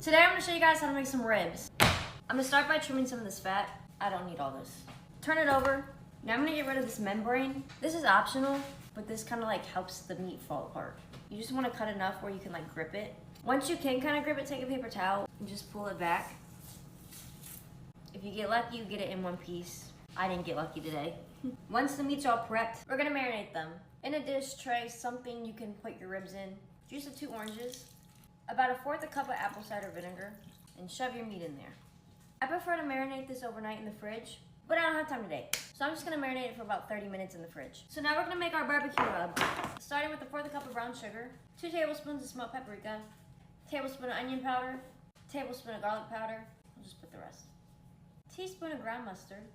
Today I'm gonna show you guys how to make some ribs. I'm gonna start by trimming some of this fat. I don't need all this. Turn it over. Now I'm gonna get rid of this membrane. This is optional, but this kind of like helps the meat fall apart. You just wanna cut enough where you can like grip it. Once you can kind of grip it, take a paper towel and just pull it back. If you get lucky, you get it in one piece. I didn't get lucky today. Once the meat's all prepped, we're gonna marinate them. In a dish tray, something you can put your ribs in. Juice of 2 oranges, about 1/4 cup of apple cider vinegar, and shove your meat in there. I prefer to marinate this overnight in the fridge, but I don't have time today. So I'm just gonna marinate it for about 30 minutes in the fridge. So now we're gonna make our barbecue rub. Starting with 1/4 cup of brown sugar, 2 tablespoons of smoked paprika, tablespoon of onion powder, tablespoon of garlic powder. I'll just put the rest. Teaspoon of ground mustard,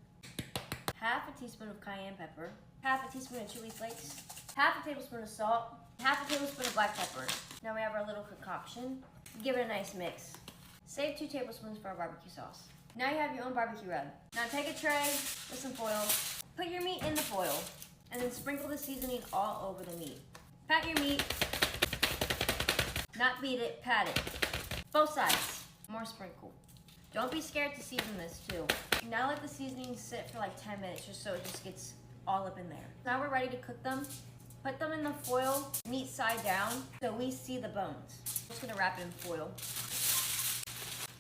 1/2 teaspoon of cayenne pepper, 1/2 teaspoon of chili flakes, 1/2 tablespoon of salt, 1/2 tablespoon of black pepper. Now we have our little concoction. Give it a nice mix. Save 2 tablespoons for our barbecue sauce. Now you have your own barbecue rub. Now take a tray with some foil, put your meat in the foil, and then sprinkle the seasoning all over the meat. Pat your meat, not beat it, pat it. Both sides, more sprinkle. Don't be scared to season this too. Now let the seasoning sit for like 10 minutes just so it just gets all up in there. Now we're ready to cook them. Put them in the foil, meat side down, so we see the bones. I'm just gonna wrap it in foil.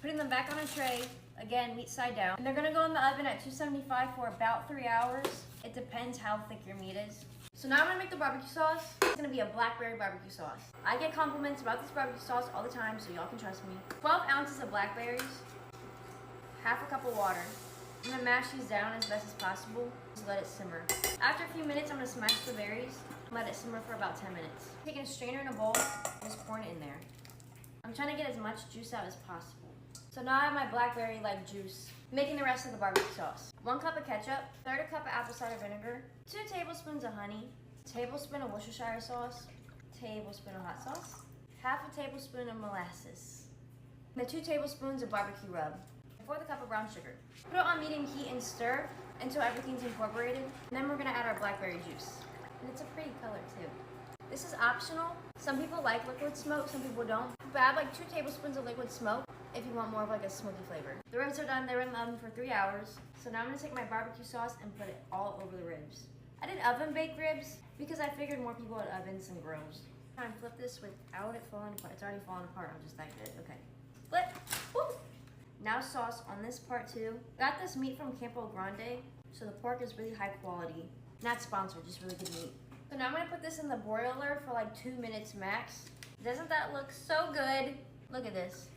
Putting them back on a tray, again, meat side down. And they're gonna go in the oven at 275 for about 3 hours. It depends how thick your meat is. So now I'm gonna make the barbecue sauce. It's gonna be a blackberry barbecue sauce. I get compliments about this barbecue sauce all the time, so y'all can trust me. 12 ounces of blackberries, 1/2 cup of water. I'm gonna mash these down as best as possible. Just let it simmer. After a few minutes, I'm gonna smash the berries. Let it simmer for about 10 minutes. Taking a strainer in a bowl, just pouring it in there. I'm trying to get as much juice out as possible. So now I have my blackberry-like juice. Making the rest of the barbecue sauce. 1 cup of ketchup, 1/3 cup of apple cider vinegar, 2 tablespoons of honey, tablespoon of Worcestershire sauce, tablespoon of hot sauce, 1/2 tablespoon of molasses, and 2 tablespoons of barbecue rub, 1/4 cup of brown sugar. Put it on medium heat and stir until everything's incorporated. And then we're gonna add our blackberry juice. And it's a pretty color too. This is optional. Some people like liquid smoke, some people don't. But add like 2 tablespoons of liquid smoke if you want more of like a smoky flavor. The ribs are done, they were in the oven for 3 hours. So now I'm gonna take my barbecue sauce and put it all over the ribs. I did oven baked ribs because I figured more people had ovens than grills. Try and flip this without it falling apart. It's already falling apart, I'm just that good. Okay, flip, woo! Now sauce on this part too. Got this meat from Campo Grande, so the pork is really high quality. Not sponsored, just really good meat. So now I'm gonna put this in the broiler for like 2 minutes max. Doesn't that look so good? Look at this.